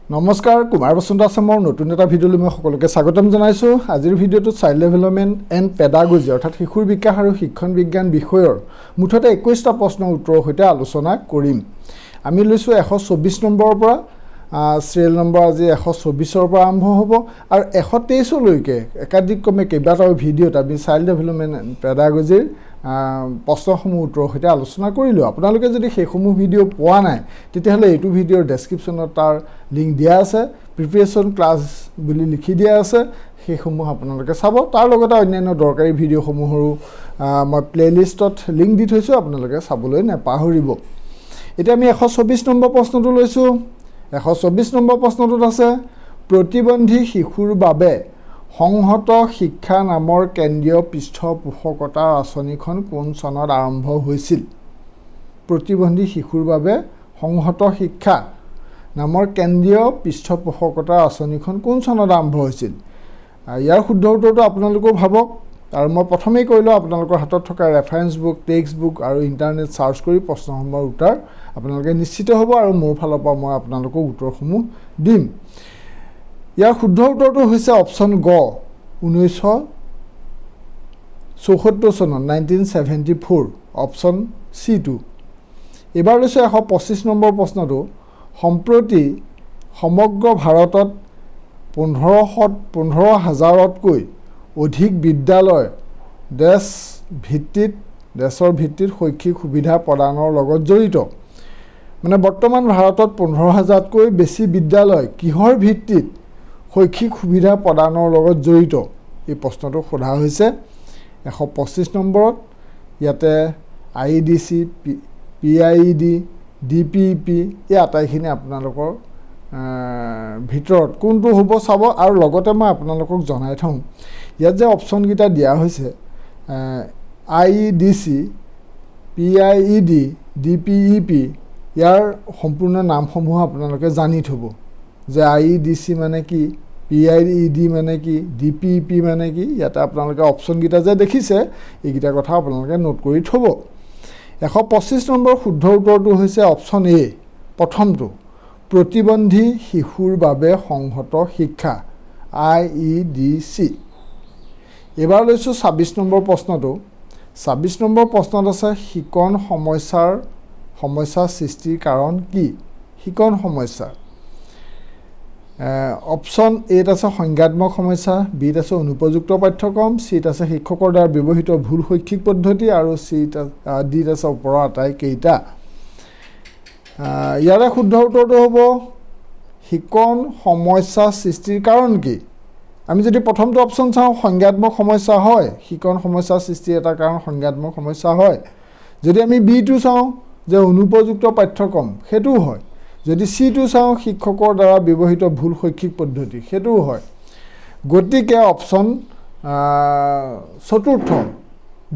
নমস্কাৰ কুমাৰ বসন্ত আছামৰ নতুন এটা ভিডিঅ'লৈ মই সকলোকে স্বাগতম জনাইছোঁ। আজিৰ ভিডিঅ'টোত চাইল্ড ডেভেলপমেণ্ট এণ্ড পেডাগজি অৰ্থাৎ শিশুৰ বিকাশ আৰু শিক্ষণ বিজ্ঞান বিষয়ৰ মুঠতে 21টা প্ৰশ্নৰ উত্তৰৰ সৈতে আলোচনা কৰিম। আমি লৈছোঁ 124 নম্বৰৰ পৰা, চিৰিয়েল নম্বৰ আজি 124ৰ পৰা আৰম্ভ হ'ব আৰু 123লৈকে একাধিক্ৰমে কেইবাটাও ভিডিঅ'ত আমি চাইল্ড ডেভেলপমেণ্ট এণ্ড পেডাগজিৰ প্ৰশ্নসমূহ উত্তৰৰ সৈতে আলোচনা কৰিলোঁ। আপোনালোকে যদি সেইসমূহ ভিডিঅ' পোৱা নাই তেতিয়াহ'লে এইটো ভিডিঅ'ৰ ডেছক্ৰিপশ্যনত তাৰ লিংক দিয়া আছে, প্ৰিপেৰেশ্যন ক্লাছ বুলি লিখি দিয়া আছে, সেইসমূহ আপোনালোকে চাব। তাৰ লগতে অন্যান্য দৰকাৰী ভিডিঅ'সমূহৰো মই প্লে'লিষ্টত লিংক দি থৈছোঁ, আপোনালোকে চাবলৈ নাপাহৰিব। এতিয়া আমি 124 নম্বৰ প্ৰশ্নটো লৈছোঁ। 124 নম্বৰ প্ৰশ্নটোত আছে প্ৰতিবন্ধী শিশুৰ বাবে সংহত শিক্ষা নামৰ কেন্দ্ৰীয় পৃষ্ঠপোষকতাৰ আঁচনিখন কোন চনত আৰম্ভ হৈছিল? প্ৰতিবন্ধী শিশুৰ বাবে সংহত শিক্ষা নামৰ কেন্দ্ৰীয় পৃষ্ঠপোষকতাৰ আঁচনিখন কোন চনত আৰম্ভ হৈছিল? ইয়াৰ শুদ্ধ উত্তৰটো আপোনালোকেও ভাবক আৰু মই প্ৰথমেই কৈলোঁ আপোনালোকৰ হাতত থকা ৰেফাৰেঞ্চ বুক, টেক্সট বুক আৰু ইণ্টাৰনেট চাৰ্চ কৰি প্ৰশ্নসমূহৰ উত্তৰ আপোনালোকে নিশ্চিত হ'ব আৰু মোৰ ফালৰ পৰা মই আপোনালোকক উত্তৰসমূহ দিম। ইয়াৰ শুদ্ধ উত্তৰটো হৈছে অপশ্যন গ, 1974 চনত 1974, অপশ্যন C2। এইবাৰ লৈছোঁ 125 নম্বৰ প্ৰশ্নটো। সম্প্ৰতি সমগ্ৰ ভাৰতত 15,000তকৈ অধিক বিদ্যালয় দেশৰ ভিত্তিত শৈক্ষিক সুবিধা প্ৰদানৰ লগত জড়িত। মানে বৰ্তমান ভাৰতত 15,000তকৈ বেছি বিদ্যালয় কিহৰ ভিত্তিত শৈক্ষিক সুবিধা প্ৰদানৰ লগত জড়িত? এই প্ৰশ্নটো সোধা হৈছে 125 নম্বৰত। ইয়াতে IEDC, PIED, DPEP এই আটাইখিনি আপোনালোকৰ ভিতৰত কোনটো হ'ব চাব। আৰু লগতে মই আপোনালোকক জনাই থওঁ ইয়াত যে অপশ্যনকেইটা দিয়া হৈছে IEDC, PIED, DPEP, ইয়াৰ সম্পূৰ্ণ নামসমূহ আপোনালোকে জানি থ'ব যে IEDC মানে কি, PIED মানে কি, DPEP মানে কি। ইয়াতে আপোনালোকে অপশ্যনকেইটা যে দেখিছে এইকেইটা কথা আপোনালোকে নোট কৰি থ'ব। 125 নম্বৰ শুদ্ধ উত্তৰটো হৈছে অপশ্যন এ, প্ৰথমটো, প্ৰতিবন্ধী শিশুৰ বাবে সংহত শিক্ষা, IEDC। এইবাৰ লৈছোঁ 26 নম্বৰ প্ৰশ্নটো। 26 নম্বৰ প্ৰশ্নত আছে শিকণ সমস্যা সৃষ্টিৰ কাৰণ কি? শিকণ সমস্যা। অপশ্যন এত আছে সংজ্ঞাত্মক সমস্যা, বিত আছে অনুপযুক্ত পাঠ্যক্ৰম, চিত আছে শিক্ষকৰ দ্বাৰা ব্যৱহৃত ভুল শৈক্ষিক পদ্ধতি আৰু ডিত আছে ওপৰৰ আটাইকেইটা। ইয়াৰে শুদ্ধ উত্তৰটো হ'ব শিকণ সমস্যা সৃষ্টিৰ কাৰণ কি? আমি যদি প্ৰথমটো অপশ্যন চাওঁ সংজ্ঞাত্মক সমস্যা হয়, শিকণ সমস্যা সৃষ্টিৰ এটা কাৰণ সংজ্ঞাত্মক সমস্যা হয়। যদি আমি বিটো চাওঁ যে অনুপযুক্ত পাঠ্যক্ৰম, সেইটোও হয়। যদি চিটো চাওঁ শিক্ষকৰ দ্বাৰা ব্যৱহৃত ভুল শৈক্ষিক পদ্ধতি, সেইটোও হয়। গতিকে অপশ্যন চতুৰ্থ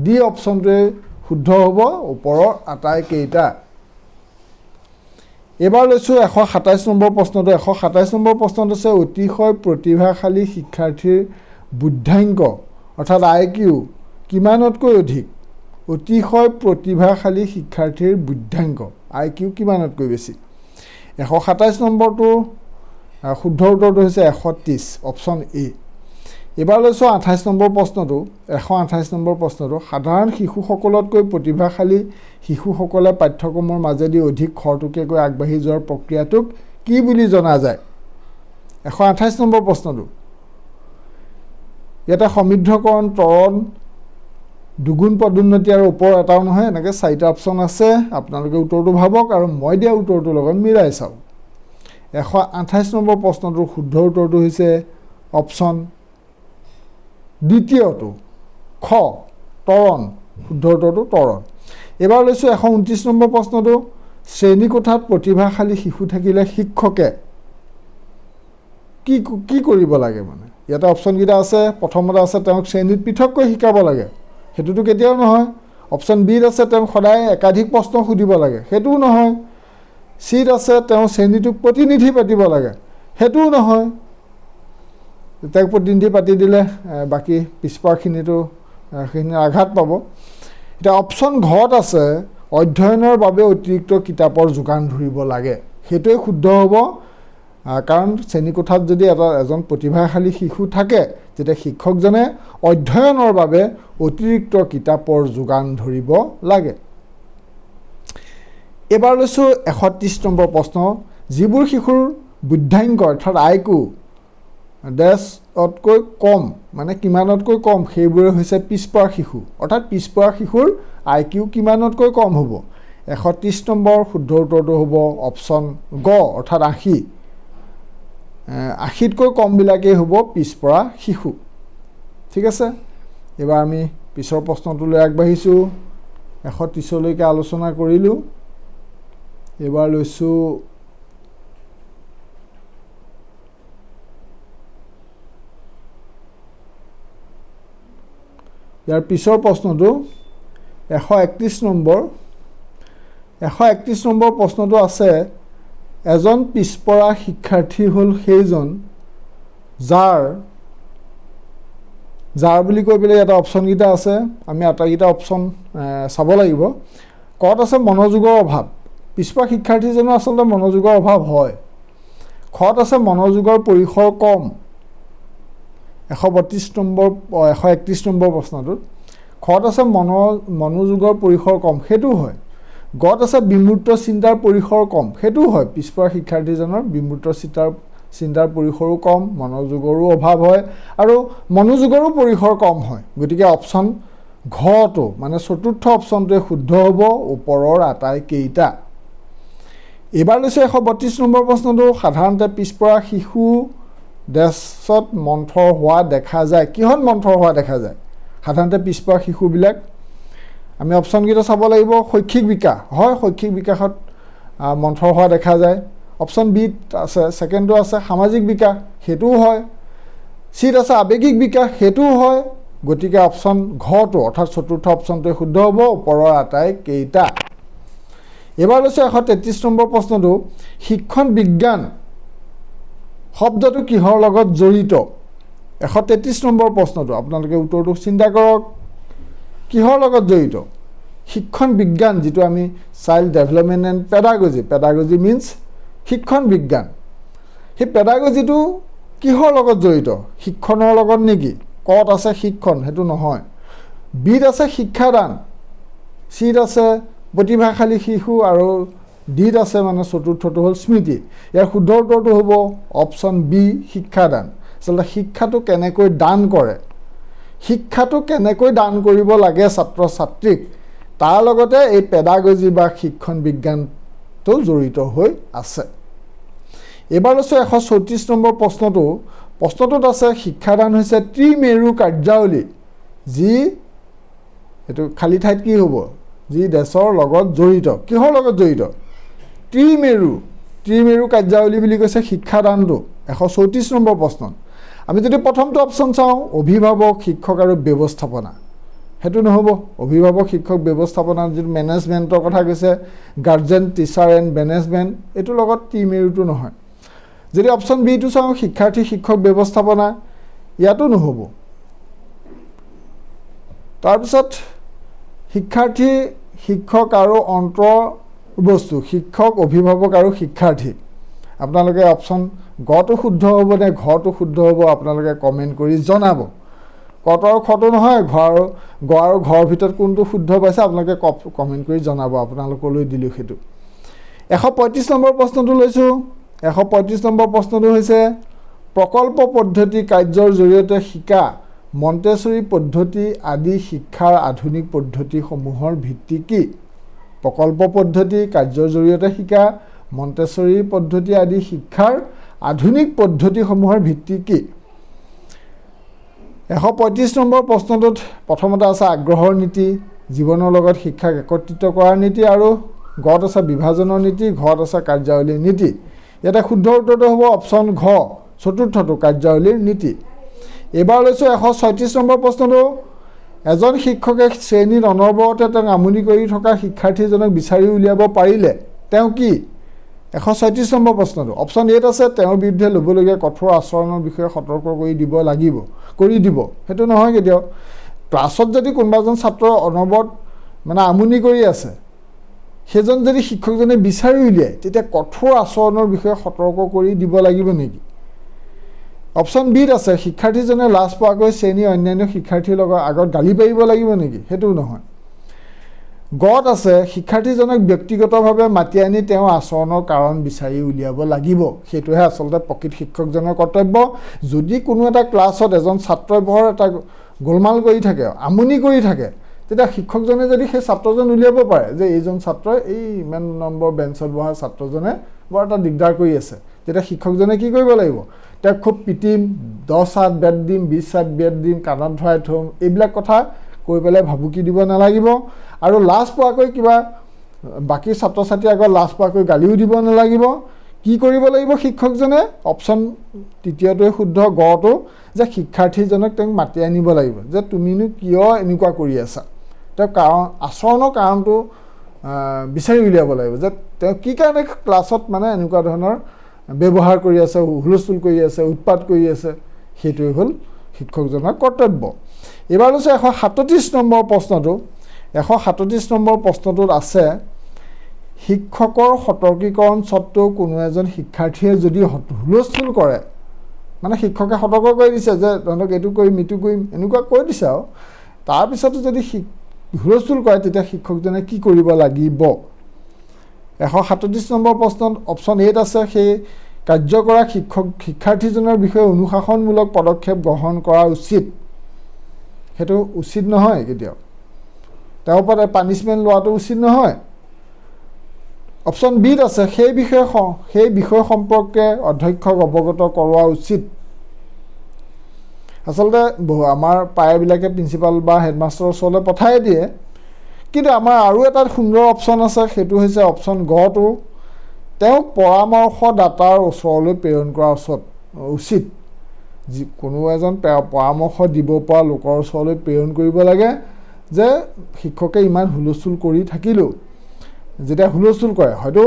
ডি অপশ্যনটোৱে শুদ্ধ হ'ব ওপৰৰ আটাইকেইটা। এইবাৰ লৈছোঁ 127 নম্বৰ প্ৰশ্নটো। 127 নম্বৰ প্ৰশ্নত আছে অতিশয় প্ৰতিভাশালী শিক্ষাৰ্থীৰ বুদ্ধাংক অৰ্থাৎ IQ কিমানতকৈ অধিক? অতিশয় প্ৰতিভাশালী শিক্ষাৰ্থীৰ বুদ্ধাংক IQ কিমানতকৈ বেছি? 127 নম্বৰটো শুদ্ধ উত্তৰটো হৈছে 130, অপশ্যন এ। এইবাৰ লৈছোঁ 28 নম্বৰ প্ৰশ্নটো। 128 নম্বৰ প্ৰশ্নটো সাধাৰণ শিশুসকলতকৈ প্ৰতিভাশালী শিশুসকলে পাঠ্যক্ৰমৰ মাজেদি অধিক খৰতকীয়াকৈ আগবাঢ়ি যোৱাৰ প্ৰক্ৰিয়াটোক কি বুলি জনা যায়? 128 নম্বৰ প্ৰশ্নটো। ইয়াতে সমৃদ্ধকৰণ, ত্বৰণ, দুগুণ পদোন্নতি আৰু ওপৰৰ এটাও নহয়, এনেকৈ 4টা অপশ্যন আছে। আপোনালোকে উত্তৰটো ভাবক আৰু মই দিয়া উত্তৰটোৰ লগত মিলাই চাওক। 128 নম্বৰ প্ৰশ্নটোৰ শুদ্ধ উত্তৰটো হৈছে অপশ্যন দ্বিতীয়টো, খ, ত্বৰণ। শুদ্ধ উত্তৰটো ত্বৰণ। এইবাৰ লৈছোঁ 129 নম্বৰ প্ৰশ্নটো। শ্ৰেণীকোঠাত প্ৰতিভাশালী শিশু থাকিলে শিক্ষকে কি কৰিব লাগে? মানে ইয়াতে অপশ্যনকেইটা আছে। প্ৰথমতে আছে তেওঁক শ্ৰেণীত পৃথককৈ শিকাব লাগে, সেইটোতো কেতিয়াও নহয়। অপশ্যন বিত আছে তেওঁক সদায় একাধিক প্ৰশ্ন সুধিব লাগে, সেইটোও নহয়। চিত আছে তেওঁ শ্ৰেণীটোক প্ৰতিনিধি পাতিব লাগে, সেইটোও নহয়। তেওঁক প্ৰতিনিধি পাতি দিলে বাকী পিছপৰাখিনিতো সেইখিনি আঘাত পাব। এতিয়া অপশ্যন ঘত আছে অধ্যয়নৰ বাবে অতিৰিক্ত কিতাপৰ যোগান ধৰিব লাগে, সেইটোৱে শুদ্ধ হ'ব। কাৰণ শ্ৰেণীকোঠাত যদি এজন প্ৰতিভাশালী শিশু থাকে তেতিয়া শিক্ষকজনে অধ্যয়নৰ বাবে অতিৰিক্ত কিতাপৰ যোগান ধৰিব লাগে। এবাৰ লৈছোঁ 130 নম্বৰ প্ৰশ্ন। যিবোৰ শিশুৰ বুদ্ধাংক অৰ্থাৎ আইকিউ ডেছতকৈ কম মানে কিমানতকৈ কম সেইবোৰে হৈছে পিছপৰা শিশু। অৰ্থাৎ পিছপৰা শিশুৰ আইকিউ কিমানতকৈ কম হ'ব? 130 নম্বৰ শুদ্ধ উত্তৰটো হ'ব অপশ্যন গ অৰ্থাৎ 80। 80তকৈ কমবিলাকেই হ'ব পিছপৰা শিশু। ঠিক আছে, এইবাৰ আমি পিছৰ প্ৰশ্নটোলৈ আগবাঢ়িছোঁ। 130লৈকে আলোচনা কৰিলোঁ। এইবাৰ লৈছোঁ ইয়াৰ পিছৰ প্ৰশ্নটো 131 নম্বৰ। 131 নম্বৰ প্ৰশ্নটো আছে, এজন পিছপৰা শিক্ষাৰ্থী হ'ল সেইজন যাৰ বুলি কৈ পেলাই এটা অপশ্যনকেইটা আছে। আমি আটাইকেইটা অপশ্যন চাব লাগিব। ক'ত আছে মনোযোগৰ অভাৱ। পিছপৰা শিক্ষাৰ্থীজনৰ আচলতে মনোযোগৰ অভাৱ হয়। খত আছে মনোযোগৰ পৰিসৰ কম। 132 নম্বৰ 131 নম্বৰ প্ৰশ্নটোত খত আছে মনোযোগৰ পৰিসৰ কম, সেইটো হয়। গত আছে বিমূৰ্ত চিন্তাৰ পৰিসৰ কম, সেইটো হয়। পিছপৰা শিক্ষাৰ্থীজনৰ বিমূৰ্ত চিন্তাৰ পৰিসৰো কম, মনোযোগৰো অভাৱ হয় আৰু মনোযোগৰো পৰিসৰ কম হয়। গতিকে অপশ্যন ঘটো মানে চতুৰ্থ অপশ্যনটোৱে শুদ্ধ হ'ব ওপৰৰ আটাইকেইটা। এইবাৰ লৈছোঁ 132 নম্বৰ প্ৰশ্নটো। সাধাৰণতে পিছপৰা শিশু ডেছত মন্থৰ হোৱা দেখা যায়। কিহত মন্থৰ হোৱা দেখা যায় সাধাৰণতে পিছপৰা শিশুবিলাক? আমি অপশ্যনকেইটা চাব লাগিব। শৈক্ষিক বিকাশ হয়, শৈক্ষিক বিকাশত মন্থৰ হোৱা দেখা যায়। অপশ্যন বিত আছে, ছেকেণ্ডটো আছে সামাজিক বিকাশ, সেইটোও হয়। চিত আছে আৱেগিক বিকাশ, সেইটোও হয়। গতিকে অপশ্যন ঘটো অৰ্থাৎ চতুৰ্থ অপশ্যনটোৱে শুদ্ধ হ'ব ওপৰৰ আটাইকেইটা। এইবাৰ লৈছোঁ 133 নম্বৰ প্ৰশ্নটো। শিক্ষণ বিজ্ঞান শব্দটো কিহৰ লগত জড়িত? 133 নম্বৰ প্ৰশ্নটো আপোনালোকে উত্তৰটো চিন্তা কৰক। কিহৰ লগত জড়িত? শিক্ষণ বিজ্ঞান যিটো আমি child development and pedagogy means শিক্ষণ বিজ্ঞান। সেই পেডাগজিটো কিহৰ লগত জড়িত? শিক্ষণৰ লগত নেকি? ক'ত আছে শিক্ষণ, সেইটো নহয়। বিত আছে শিক্ষাদান, চিত আছে প্ৰতিভাশালী শিশু আৰু ডিত আছে মানে চতুৰ্থটো হ'ল স্মৃতি। ইয়াৰ শুদ্ধ উত্তৰটো হ'ব অপশ্যন বি শিক্ষাদান। আচলতে শিক্ষাটো কেনেকৈ দান কৰে, শিক্ষাটো কেনেকৈ দান কৰিব লাগে ছাত্ৰ ছাত্ৰীক, তাৰ লগতে এই পেডাগজি বা শিক্ষণ বিজ্ঞানটো জড়িত হৈ আছে। এইবাৰ লৈছোঁ 134 নম্বৰ প্ৰশ্নটো। প্ৰশ্নটোত আছে শিক্ষাদান হৈছে ত্ৰিমেৰু কাৰ্যাৱলী যি এইটো খালী ঠাইত কি হ'ব? যি দেশৰ লগত জড়িত। কিহৰ লগত জড়িত? ত্ৰিমেৰু কাৰ্যাৱলী বুলি কৈছে শিক্ষাদানটো 134 নম্বৰ প্ৰশ্নত। আমি যদি প্ৰথমটো অপশ্যন চাওঁ অভিভাৱক শিক্ষক আৰু ব্যৱস্থাপনা, সেইটো নহ'ব। অভিভাৱক শিক্ষক ব্যৱস্থাপনা যিটো মেনেজমেণ্টৰ কথা কৈছে, গাৰ্জেন টিচাৰ এণ্ড মেনেজমেণ্ট, এইটোৰ লগত ত্ৰিমেৰুটো নহয়। যদি অপশ্যন বিটো চাওঁ শিক্ষাৰ্থী শিক্ষক ব্যৱস্থাপনা, ইয়াতো নহ'ব। তাৰপিছত শিক্ষাৰ্থী শিক্ষক আৰু অন্তৰ্বস্তু, শিক্ষক অভিভাৱক আৰু শিক্ষাৰ্থী। আপোনালোকে অপশ্যন গটো শুদ্ধ হ'ব নে ঘটো শুদ্ধ হ'ব আপোনালোকে কমেণ্ট কৰি জনাব। কট আৰু খটো নহয়, গ আৰু ঘৰৰ ভিতৰত কোনটো শুদ্ধ পাইছে আপোনালোকে কমেণ্ট কৰি জনাব। আপোনালোকলৈ দিলোঁ সেইটো। 135 নম্বৰ প্ৰশ্নটো লৈছোঁ। 135 নম্বৰ প্ৰশ্নটো হৈছে প্ৰকল্প পদ্ধতি কাৰ্যৰ জৰিয়তে শিকা মণ্টেছৰী পদ্ধতি আদি শিক্ষাৰ আধুনিক পদ্ধতিসমূহৰ ভিত্তি কি? প্ৰকল্প পদ্ধতি কাৰ্যৰ জৰিয়তে শিকা মণ্টেছৰী পদ্ধতি আদি শিক্ষাৰ আধুনিক পদ্ধতিসমূহৰ ভিত্তি কি? 135 নম্বৰ প্ৰশ্নটোত প্ৰথমতে আছে আগ্ৰহৰ নীতি, জীৱনৰ লগত শিক্ষাক একত্ৰিত কৰাৰ নীতি আৰু গত আছে বিভাজনৰ নীতি, ঘত আছে কাৰ্যাৱলীৰ নীতি। ইয়াতে শুদ্ধ উত্তৰটো হ'ব অপশ্যন ঘ চতুৰ্থটো কাৰ্যাৱলীৰ নীতি। এইবাৰ লৈছোঁ 136 নম্বৰ প্ৰশ্নটো। এজন শিক্ষকে শ্ৰেণীত অনবৰতে তেওঁক আমনি কৰি থকা শিক্ষাৰ্থীজনক বিচাৰি উলিয়াব পাৰিলে তেওঁ কি? 136 নম্বৰ প্ৰশ্নটো। অপশ্যন এত আছে তেওঁৰ বিৰুদ্ধে ল'বলগীয়া কঠোৰ আচৰণৰ বিষয়ে সতৰ্ক কৰি দিব লাগিব, কৰি দিব। সেইটো নহয় কেতিয়াও। ক্লাছত যদি কোনোবা এজন ছাত্ৰ অনবৰত মানে আমনি কৰি আছে, সেইজন যদি শিক্ষকজনে বিচাৰি উলিয়ায় তেতিয়া কঠোৰ আচৰণৰ বিষয়ে সতৰ্ক কৰি দিব লাগিব নেকি? অপশ্যন বিত আছে শিক্ষাৰ্থীজনে লাজ পোৱাকৈ শ্ৰেণীৰ অন্যান্য শিক্ষাৰ্থীৰ লগত আগত গালি পাৰিব লাগিব নেকি? সেইটোও নহয়। গত আছে শিক্ষাৰ্থীজনক ব্যক্তিগতভাৱে মাতি আনি তেওঁ আচৰণৰ কাৰণ বিচাৰি উলিয়াব লাগিব। সেইটোহে আচলতে প্ৰকৃত শিক্ষকজনৰ কৰ্তব্য। যদি কোনো এটা ক্লাছত এজন ছাত্ৰই বৰ এটা গোলমাল কৰি থাকে, আমনি কৰি থাকে, তেতিয়া শিক্ষকজনে যদি সেই ছাত্ৰজন উলিয়াব পাৰে যে এইজন ছাত্ৰই এই ইমান নম্বৰ বেঞ্চত বহা ছাত্ৰজনে বৰ এটা দিগদাৰ কৰি আছে, তেতিয়া শিক্ষকজনে কি কৰিব লাগিব? তেওঁক খুব পিটিম, 10 চাট বেট দিম, 20 চাট বেট দিম, কাণত ধৰাই থ'ম, এইবিলাক কথা কৈ পেলাই ভাবুকি দিব নালাগিব। আৰু লাজ পোৱাকৈ কিবা বাকী ছাত্ৰ ছাত্ৰীৰ আগত লাজ পোৱাকৈ গালিও দিব নালাগিব। কি কৰিব লাগিব শিক্ষকজনে? অপশ্যন তৃতীয়টোৱে শুদ্ধ, গটো, যে শিক্ষাৰ্থীজনক তেওঁক মাতি আনিব লাগিব যে তুমিনো কিয় এনেকুৱা কৰি আছা। তেওঁ আচৰণৰ কাৰণটো বিচাৰি উলিয়াব লাগিব যে তেওঁ কি কাৰণে ক্লাছত মানে এনেকুৱা ধৰণৰ ব্যৱহাৰ কৰি আছে, হুলস্থুল কৰি আছে, উৎপাত কৰি আছে। সেইটোৱে হ'ল শিক্ষকজনৰ কৰ্তব্য। এইবাৰ হৈছে 137 নম্বৰ প্ৰশ্নটো। 137 নম্বৰ প্ৰশ্নটোত আছে শিক্ষকৰ সতৰ্কীকৰণ স্বত্তেও কোনো এজন শিক্ষাৰ্থীয়ে যদি হুলস্থুল কৰে, মানে শিক্ষকে সতৰ্ক কৰি দিছে যে তহঁতক এইটো কৰিম, ইটো কৰিম, এনেকুৱা কৈ দিছে আৰু তাৰপিছতো যদি হুলস্থুল কৰে তেতিয়া শিক্ষকজনে কি কৰিব লাগিব? 137 নম্বৰ প্ৰশ্নত অপশ্যন এত আছে সেই কাৰ্য কৰা শিক্ষাৰ্থীজনৰ বিষয়ে অনুশাসনমূলক পদক্ষেপ গ্ৰহণ কৰা উচিত। সেইটো উচিত নহয় কেতিয়াও। তেওঁৰ ওপৰত পানিছমেণ্ট লোৱাটো উচিত নহয়। অপশ্যন বিত আছে সেই বিষয় সম্পৰ্কে অধ্যক্ষক অৱগত কৰোৱা উচিত। আচলতে আমাৰ প্ৰায়বিলাকে প্ৰিন্সিপাল বা হেডমাষ্টাৰৰ ওচৰলৈ পঠাই দিয়ে, কিন্তু আমাৰ আৰু এটা সুন্দৰ অপশ্যন আছে, সেইটো হৈছে অপশ্যন গটো, তেওঁক পৰামৰ্শদাতাৰ ওচৰলৈ প্ৰেৰণ কৰা উচিত। কোনো এজন পৰামৰ্শ দিব পৰা লোকৰ ওচৰলৈ প্ৰেৰণ কৰিব লাগে যে শিক্ষকে ইমান হুলস্থুল কৰি থাকিলেও, যেতিয়া হুলস্থুল কৰে হয়তো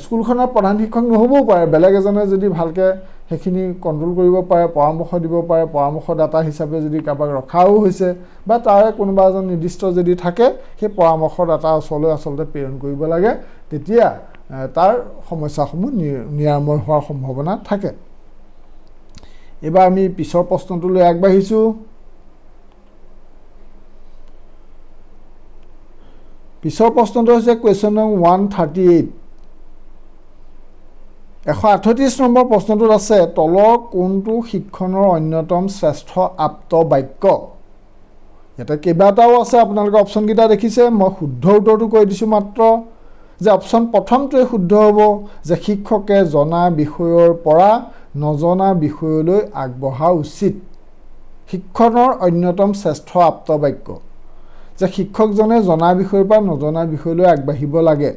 স্কুলখনৰ প্ৰধান শিক্ষক নহ'বও পাৰে, বেলেগ এজনে যদি ভালকৈ সেইখিনি কণ্ট্ৰল কৰিব পাৰে, পৰামৰ্শ দিব পাৰে, পৰামৰ্শদাতা হিচাপে যদি কাৰোবাক ৰখাও হৈছে বা তাৰে কোনোবা এজন নিৰ্দিষ্ট যদি থাকে, সেই পৰামৰ্শদাতাৰ ওচৰলৈ আচলতে প্ৰেৰণ কৰিব লাগে। তেতিয়া তাৰ সমস্যাসমূহ নিৰাময় হোৱাৰ সম্ভাৱনা থাকে। এইবাৰ আমি পিছৰ প্ৰশ্নটোলৈ আগবাঢ়িছোঁ। পিছৰ প্ৰশ্নটো হৈছে কুৱেশ্যন নং 138। 138 নম্বৰ প্ৰশ্নটোত আছে তলৰ কোনটো শিক্ষণৰ অন্যতম শ্ৰেষ্ঠ আপ্ত বাক্য? ইয়াতে কেইবাটাও আছে, আপোনালোকে অপশ্যনকেইটা দেখিছে। মই শুদ্ধ উত্তৰটো কৈ দিছোঁ মাত্ৰ, যে অপশ্যন প্ৰথমটোৱে শুদ্ধ হ'ব যে শিক্ষকে জনা বিষয়ৰ পৰা নজনা বিষয়লৈ আগবঢ়া উচিত। শিক্ষণৰ অন্যতম শ্ৰেষ্ঠ আপ্ত বাক্য যে শিক্ষকজনে জনা বিষয়ৰ পৰা নজনা বিষয়লৈ আগবাঢ়িব লাগে।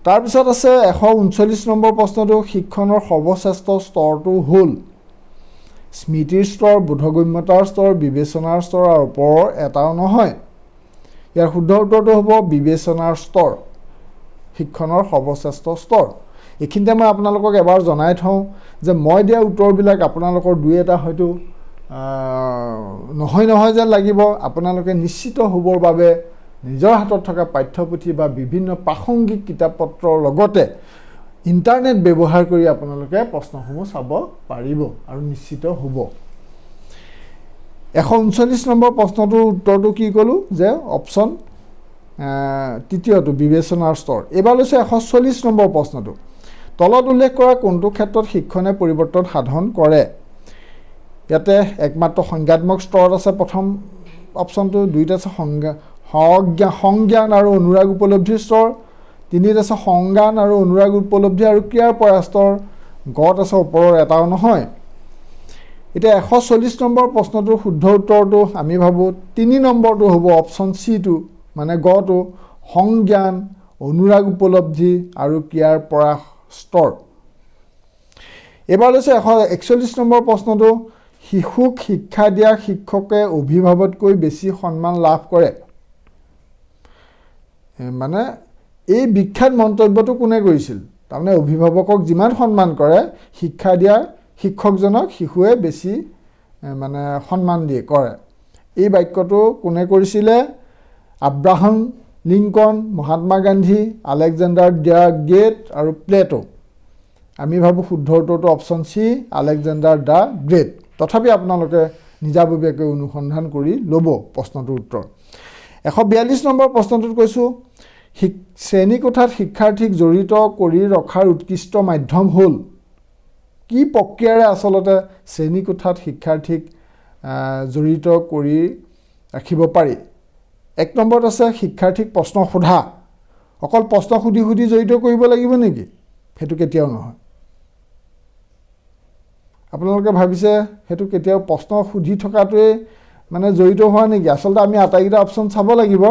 তাৰপিছত আছে 139 নম্বৰ প্ৰশ্নটো শিক্ষণৰ সৰ্বশ্ৰেষ্ঠ স্তৰটো হ'ল স্মৃতিৰ স্তৰ, বোধগম্যতাৰ স্তৰ, বিবেচনাৰ স্তৰ আৰু ওপৰৰ এটাও নহয়। ইয়াৰ শুদ্ধ উত্তৰটো হ'ব বিবেচনাৰ স্তৰ, শিক্ষণৰ সৰ্বশ্ৰেষ্ঠ স্তৰ। এইখিনিতে মই আপোনালোকক এবাৰ জনাই থওঁ যে মই দিয়া উত্তৰবিলাক আপোনালোকৰ দুই এটা হয়তো নহয় যেন লাগিব। আপোনালোকে নিশ্চিত হ'বৰ বাবে নিজৰ হাতত থকা পাঠ্যপুথি বা বিভিন্ন প্ৰাসংগিক কিতাপ পত্ৰৰ লগতে ইণ্টাৰনেট ব্যৱহাৰ কৰি আপোনালোকে প্ৰশ্নসমূহ চাব পাৰিব আৰু নিশ্চিত হ'ব। 139 নম্বৰ প্ৰশ্নটোৰ উত্তৰটো কি ক'লোঁ যে অপশ্যন তৃতীয়টো বিবেচনাৰ স্তৰ। এইবাৰ লৈছে 140 নম্বৰ প্ৰশ্নটো তলত উল্লেখ কৰা কোনটো ক্ষেত্ৰত শিক্ষণে পৰিৱৰ্তন সাধন কৰে? ইয়াতে একমাত্ৰ সংজ্ঞাত্মক স্তৰত আছে প্ৰথম অপশ্যনটো, দুইটা আছে সংজ্ঞান আৰু অনুৰাগ উপলব্ধিৰ স্তৰ, তিনিত আছে সংজ্ঞান আৰু অনুৰাগ উপলব্ধি আৰু ক্ৰিয়াৰ পৰা স্তৰ, গত আছে ওপৰৰ এটাও নহয়। এতিয়া 140 নম্বৰ প্ৰশ্নটোৰ শুদ্ধ উত্তৰটো আমি ভাবোঁ 3 নম্বৰটো হ'ব অপশ্যন চিটো, মানে গটো, সংজ্ঞান, অনুৰাগ উপলব্ধি আৰু ক্ৰিয়াৰ পৰা স্তৰ। এইবাৰ লৈছে 141 নম্বৰ প্ৰশ্নটো শিশুক শিক্ষা দিয়া শিক্ষকে অভিভাৱকতকৈ বেছি সন্মান লাভ কৰে। মানে এই বিখ্যাত মন্তব্যটো কোনে কৰিছিল? তাৰমানে অভিভাৱকক যিমান সন্মান কৰে শিক্ষা দিয়া শিক্ষকজনক শিশুৱে বেছি মানে সন্মান দিয়ে কৰে। এই বাক্যটো কোনে কৰিছিলে? Abraham Lincoln, Mahatma Gandhi, Alexander the great আৰু প্লেটো। আমি ভাবোঁ শুদ্ধ উত্তৰটো option C, Alexander the great. তথাপি আপোনালোকে নিজাববীয়াকৈ অনুসন্ধান কৰি ল'ব প্ৰশ্নটোৰ উত্তৰ। 142 নম্বৰ প্ৰশ্নটোত কৈছোঁ, শ্ৰেণীকোঠাত শিক্ষাৰ্থীক জড়িত কৰি ৰখাৰ উৎকৃষ্ট মাধ্যম হ'ল। কি প্ৰক্ৰিয়াৰে আচলতে শ্ৰেণীকোঠাত শিক্ষাৰ্থীক জড়িত কৰি ৰাখিব পাৰি? 1 নম্বৰত আছে শিক্ষাৰ্থীক প্ৰশ্ন সোধা। অকল প্ৰশ্ন সুধি সুধি জড়িত কৰিব লাগিব নেকি? সেইটো কেতিয়াও নহয়। আপোনালোকে ভাবিছে সেইটো কেতিয়াও প্ৰশ্ন সুধি থকাটোৱে মানে জড়িত হোৱা নেকি? আচলতে আমি আটাইকেইটা অপশ্যন চাব লাগিব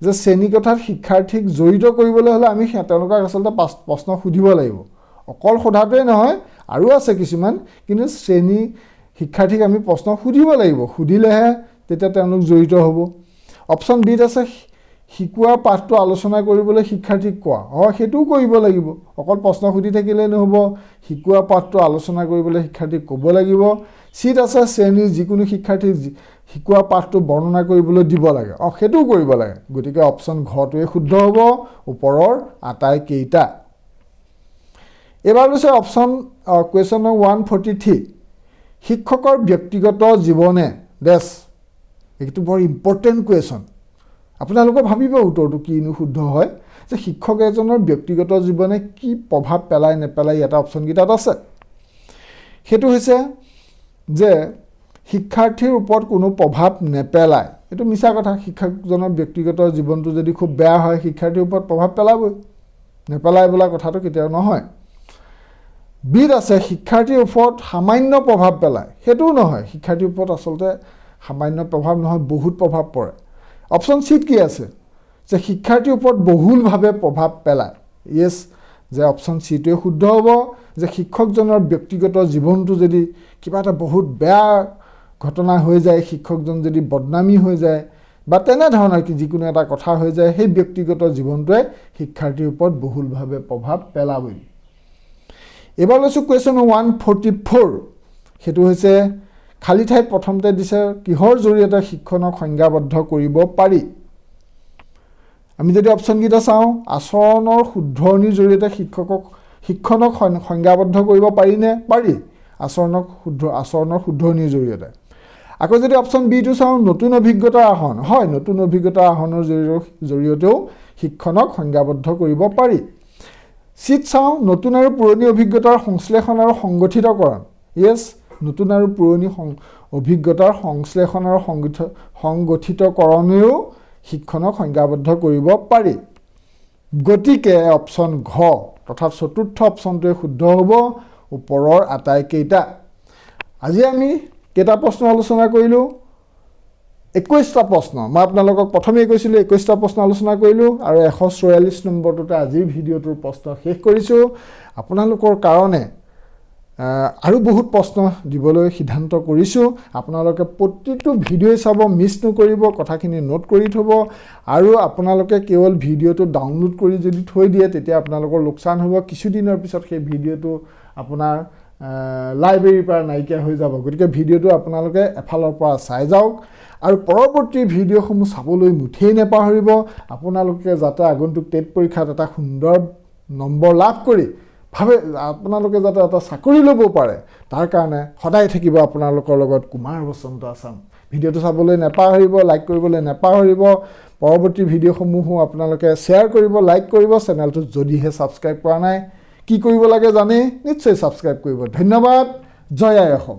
যে শ্ৰেণীকোঠাত শিক্ষাৰ্থীক জড়িত কৰিবলৈ হ'লে আমি তেওঁলোকক আচলতে প্ৰশ্ন সুধিব লাগিব। অকল সোধাটোৱে নহয়, আৰু আছে কিছুমান, কিন্তু শিক্ষাৰ্থীক আমি প্ৰশ্ন সুধিব লাগিব। সুধিলেহে তেতিয়া তেওঁলোক জড়িত হ'ব। অপশ্যন বিত আছে শিকোৱা পাঠটো আলোচনা কৰিবলৈ শিক্ষাৰ্থীক কোৱা। সেইটোও কৰিব লাগিব। অকল প্ৰশ্ন সুধি থাকিলে নহ'ব, শিকোৱা পাঠটো আলোচনা কৰিবলৈ শিক্ষাৰ্থীক ক'ব লাগিব। চিত আছে শ্ৰেণীৰ যিকোনো শিক্ষাৰ্থীক শিকোৱা পাঠটো বৰ্ণনা কৰিবলৈ দিব লাগে। সেইটোও কৰিব লাগে। গতিকে অপশ্যন ঘটোৱে শুদ্ধ হ'ব ওপৰৰ আটাইকেইটা। এইবাৰ লৈছে অপশ্যন কুৱেশ্যন নম্বৰ 143, শিক্ষকৰ ব্যক্তিগত জীৱনে ডেছ। এইটো বৰ ইম্পৰ্টেণ্ট কুৱেশ্যন। আপোনালোকে ভাবিব উত্তৰটো কিনো শুদ্ধ হয়, যে শিক্ষক এজনৰ ব্যক্তিগত জীৱনে কি প্ৰভাৱ পেলায় নেপেলায় এটা অপশ্যনকেইটাত আছে। সেইটো হৈছে যে শিক্ষাৰ্থীৰ ওপৰত কোনো প্ৰভাৱ নেপেলায়। এইটো মিছা কথা। শিক্ষকজনৰ ব্যক্তিগত জীৱনটো যদি খুব বেয়া হয়, শিক্ষাৰ্থীৰ ওপৰত প্ৰভাৱ পেলাবই। নেপেলায় বোলা কথাটো কেতিয়াও নহয়। বিত আছে শিক্ষাৰ্থীৰ ওপৰত সামান্য প্ৰভাৱ পেলায়। সেইটোও নহয়। শিক্ষাৰ্থীৰ ওপৰত আচলতে সামান্য প্ৰভাৱ নহয়, বহুত প্ৰভাৱ পৰে। অপশ্যন চিত কি আছে? যে শিক্ষাৰ্থীৰ ওপৰত বহুলভাৱে প্ৰভাৱ পেলায়। য়েছ, যে অপশ্যন চিটোৱে শুদ্ধ হ'ব, যে শিক্ষকজনৰ ব্যক্তিগত জীৱনটো যদি কিবা এটা বহুত বেয়া ঘটনা হৈ যায়, শিক্ষকজন যদি বদনামী হৈ যায় বা তেনেধৰণৰ যিকোনো এটা কথা হৈ যায়, সেই ব্যক্তিগত জীৱনটোৱে শিক্ষাৰ্থীৰ ওপৰত বহুলভাৱে প্ৰভাৱ পেলাবই। এইবাৰ লৈছোঁ কুৱেশ্যন 144। সেইটো হৈছে খালী ঠাইত প্ৰথমতে দিছে কিহৰ জৰিয়তে শিক্ষণক সংজ্ঞাবদ্ধ কৰিব পাৰি। আমি যদি অপশ্যনকেইটা চাওঁ, আচৰণৰ শুদ্ধৰণিৰ জৰিয়তে শিক্ষণক সংজ্ঞাবদ্ধ কৰিব পাৰিনে? পাৰি। আচৰণৰ শুদ্ধৰণিৰ জৰিয়তে। আকৌ যদি অপশ্যন বিটো চাওঁ, নতুন অভিজ্ঞতাৰ আহৰণ। হয়, নতুন অভিজ্ঞতাৰ আহৰণৰ জৰিয়তেও শিক্ষণক সংজ্ঞাবদ্ধ কৰিব পাৰি। চিত চাওঁ, নতুন আৰু পুৰণি অভিজ্ঞতাৰ সংশ্লেষণ আৰু সংগঠিতকৰণ। য়েছ, নতুন আৰু পুৰণি অভিজ্ঞতাৰ সংশ্লেষণ আৰু সংগঠিতকৰণেও শিক্ষণক সংজ্ঞাবদ্ধ কৰিব পাৰি। গতিকে অপশ্যন ঘ তথা চতুৰ্থ অপশ্যনটোৱে শুদ্ধ হ'ব ওপৰৰ আটাইকেইটা। আজি আমি কেইটা প্ৰশ্ন আলোচনা কৰিলোঁ? 21টা প্ৰশ্ন। মই আপোনালোকক প্ৰথমেই কৈছিলোঁ 21টা প্ৰশ্ন আলোচনা কৰিলোঁ আৰু 144 নম্বৰটোতে আজিৰ ভিডিঅ'টোৰ প্ৰশ্ন শেষ কৰিছোঁ। আপোনালোকৰ কাৰণে আৰু বহুত প্ৰশ্ন দিবলৈ সিদ্ধান্ত কৰিছোঁ। আপোনালোকে প্ৰতিটো ভিডিঅ'ই চাব, মিছ নকৰিব, কথাখিনি নোট কৰি থ'ব। আৰু আপোনালোকে কেৱল ভিডিঅ'টো ডাউনলোড কৰি যদি থৈ দিয়ে তেতিয়া আপোনালোকৰ লোকচান হ'ব। কিছুদিনৰ পিছত সেই ভিডিঅ'টো আপোনাৰ লাইব্ৰেৰীৰ পৰা নাইকিয়া হৈ যাব। গতিকে ভিডিঅ'টো আপোনালোকে এফালৰ পৰা চাই যাওক আৰু পৰৱৰ্তী ভিডিঅ'সমূহ চাবলৈ মুঠেই নেপাহৰিব। আপোনালোকে যাতে আগন্তুক টেট পৰীক্ষাত এটা সুন্দৰ নম্বৰ লাভ কৰি আপোনালোকে যাতে এটা চাকৰি ল'ব পাৰে, তাৰ কাৰণে সদায় থাকিব আপোনালোকৰ লগত কুমাৰ বসন্ত আছাম। ভিডিঅ'টো চাবলৈ নেপাহৰিব, লাইক কৰিবলৈ নেপাহৰিব। পৰৱৰ্তী ভিডিঅ'সমূহো আপোনালোকে শ্বেয়াৰ কৰিব, লাইক কৰিব। চেনেলটো যদিহে ছাবস্ক্ৰাইব কৰা নাই, কি কৰিব লাগে জানেই? নিশ্চয় ছাবস্ক্ৰাইব কৰিব। ধন্যবাদ। জয় আই অসম।